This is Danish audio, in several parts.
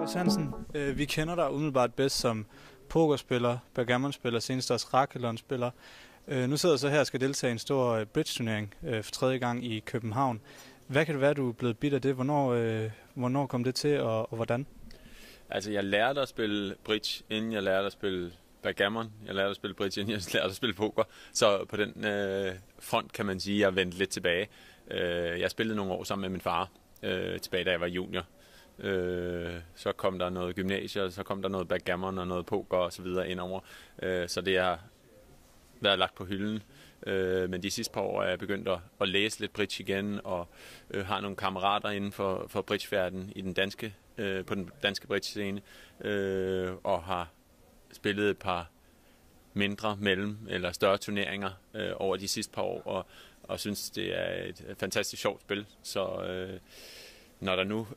August Hansen, vi kender dig umiddelbart bedst som pokerspiller, backgammon-spiller, senest også Rakelon-spiller. Nu sidder du så her og skal deltage i en stor bridge-turnering for tredje gang i København. Hvad kan det være, du er blevet bidt af det? Hvornår kom det til, og hvordan? Altså, jeg lærte at spille bridge, inden jeg lærte at spille backgammon. Jeg lærte at spille bridge, inden jeg lærte at spille poker. Så på den front kan man sige, at jeg vendte lidt tilbage. Jeg spillede nogle år sammen med min far, tilbage da jeg var junior. Så kom der noget gymnasium, så kom der noget backgammon og noget poker og så videre indover. Så det har været lagt på hylden. Men de sidste par år er jeg begyndt at læse lidt bridge igen, og har nogle kammerater inden for bridgeverdenen i den danske, på den danske bridge-scene, og har spillet et par mindre eller større turneringer over de sidste par år, og synes, det er et fantastisk sjovt spil. Så når der nu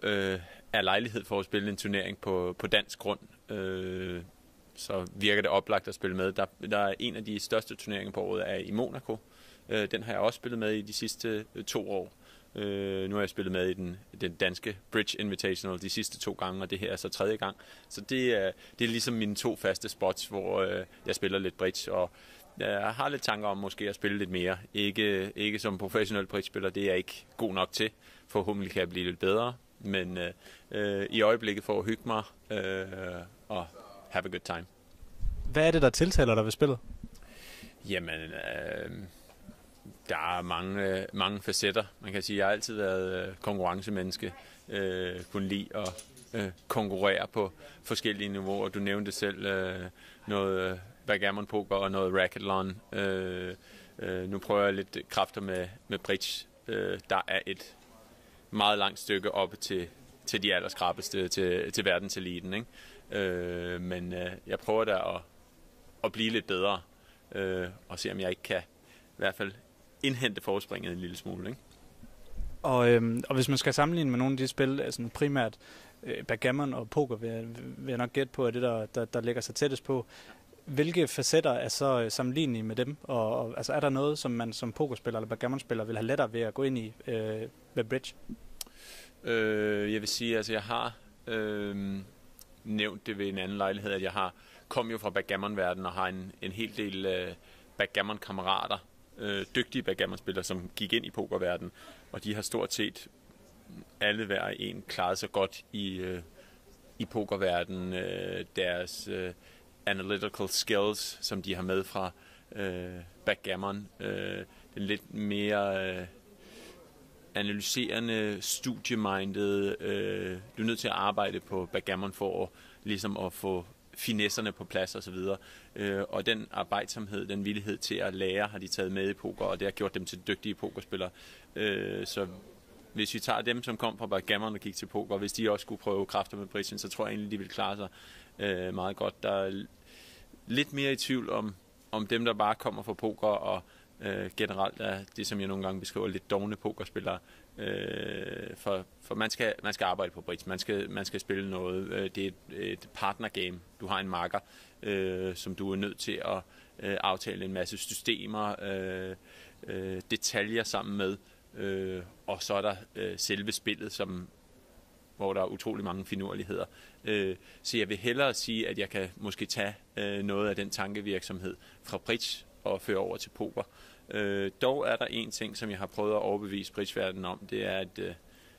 er lejlighed for at spille en turnering på dansk grund, så virker det oplagt at spille med. Der er en af de største turneringer på året er i Monaco. Den har jeg også spillet med i de sidste 2 år. Nu har jeg spillet med i den danske Bridge Invitational de sidste 2 gange, og det her er så 3. gang. Så det er ligesom mine 2 faste spots, hvor jeg spiller lidt bridge, og jeg har lidt tanker om måske at spille lidt mere. Ikke som professionel bridge-spiller, det er jeg ikke god nok til. Forhåbentlig kan jeg blive lidt bedre, men i øjeblikket for at hygge mig og have a good time. Hvad er det, der tiltaler dig ved spillet? Jamen, der er mange facetter. Man kan sige, at jeg har altid været konkurrencemenneske. Kunne lide at konkurrere på forskellige niveauer. Du nævnte selv noget backgammon poker og noget racketlon. Nu prøver jeg lidt kræfter med bridge. Der er et meget langt stykke op til de allerskrabeste, til verdenseliten, ikke? Men jeg prøver da at blive lidt bedre, og se om jeg ikke kan i hvert fald indhente forspringet en lille smule, ikke? Og hvis man skal sammenligne med nogle af de spil, altså primært backgammon og poker, vil jeg nok gætte på, at det der ligger sig tættest på. Hvilke facetter er så sammenlignelige med dem? Og altså, er der noget, som man som pokerspiller eller backgammon-spiller vil have lettere ved at gå ind i med bridge? Jeg vil sige, altså jeg har nævnt det ved en anden lejlighed, at jeg kom jo fra backgammon-verdenen og har en hel del backgammon-kammerater, dygtige backgammon-spillere, som gik ind i pokerverdenen, og de har stort set alle hver en klaret sig godt i pokerverdenen. Deres analytical skills, som de har med fra backgammon, den lidt mere analyserende, studiemindet. Du er nødt til at arbejde på backgammon for ligesom at få finesserne på plads og så videre. Og den arbejdsomhed, den villighed til at lære, har de taget med i poker, og det har gjort dem til dygtige pokerspillere. Så hvis vi tager dem, som kom fra backgammon og gik til poker, hvis de også skulle prøve kræfter med bridgen, så tror jeg egentlig, de vil klare sig meget godt. Der er lidt mere i tvivl om dem, der bare kommer fra poker, og generelt er det, som jeg nogle gange beskriver, lidt dovne pokerspillere. For man skal arbejde på bridge. Man skal spille noget. Det er et partnergame. Du har en marker, som du er nødt til at aftale en masse systemer, detaljer sammen med. Og så er der selve spillet, hvor der er utrolig mange finurligheder. Så jeg vil hellere sige, at jeg kan måske tage noget af den tankevirksomhed fra bridge og føre over til poker. Dog er der en ting, som jeg har prøvet at overbevise bridgeverdenen om, det er, at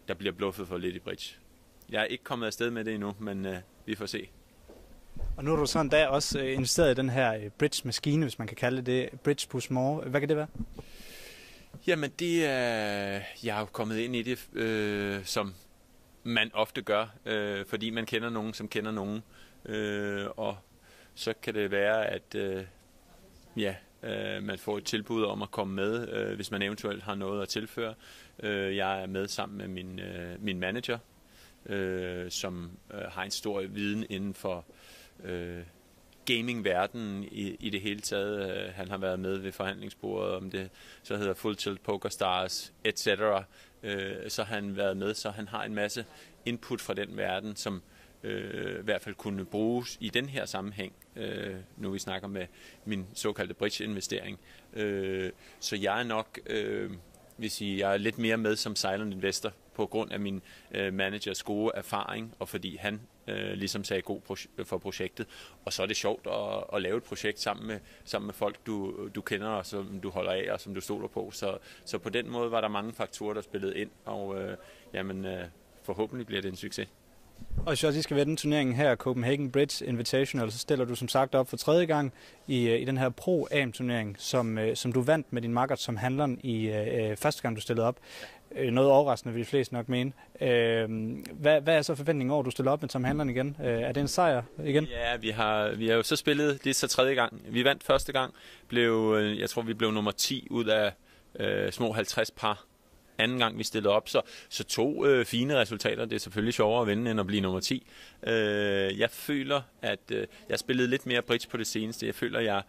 der bliver bluffet for lidt i bridge. Jeg er ikke kommet afsted med det endnu, men vi får se. Og nu har du sådan da også investeret i den her bridge-maskine, hvis man kan kalde det Bridge Push More. Hvad kan det være? Jamen, jeg er jo kommet ind i det, som man ofte gør, fordi man kender nogen, som kender nogen. Og så kan det være, at man får et tilbud om at komme med, hvis man eventuelt har noget at tilføre. Jeg er med sammen med min manager, som har en stor viden inden for gaming-verdenen i det hele taget. Han har været med ved forhandlingsbordet om det, så hedder Full Tilt Poker Stars, etc. Så har han været med, så han har en masse input fra den verden, som i hvert fald kunne bruges i den her sammenhæng, nu vi snakker med min såkaldte bridge-investering. Så jeg er nok vil sige, jeg er lidt mere med som silent investor på grund af min managers gode erfaring, og fordi han ligesom sagde god for projektet. Og så er det sjovt at lave et projekt sammen med folk, du kender, og som du holder af, og som du stoler på. Så på den måde var der mange faktorer, der spillede ind, og forhåbentlig bliver det en succes. Og hvis vi også skal vende turneringen her, Copenhagen Bridge Invitational, så stiller du som sagt op for 3. gang i den her Pro-AM-turnering, som du vandt med din makker som handleren i første gang, du stillede op. Noget overraskende vil de fleste nok mene. Hvad er så forventningen over, at du stiller op med som handleren igen? Er det en sejr igen? Ja, vi har jo så spillet, det er så 3. gang. Vi vandt første gang, jeg tror vi blev nummer 10 ud af små 50 par. Anden gang vi stillede op, så 2 fine resultater. Det er selvfølgelig sjovere at vinde, end at blive nummer 10. Jeg føler, at jeg spillede lidt mere bridge på det seneste. Jeg føler, at jeg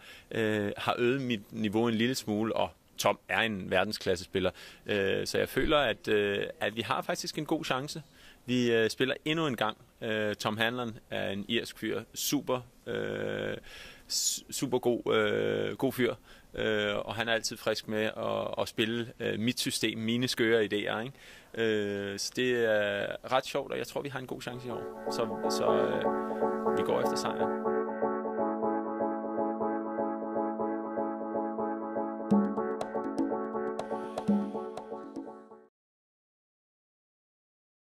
har øget mit niveau en lille smule, og Tom er en verdensklassespiller. Så jeg føler, at vi har faktisk en god chance. Vi spiller endnu en gang. Tom Hanlon er en irsk fyr. Super god fyr. Og han er altid frisk med at spille mit system, mine skøre idéer. Ikke? Så det er ret sjovt, og jeg tror, vi har en god chance i år. Så vi går efter sejren.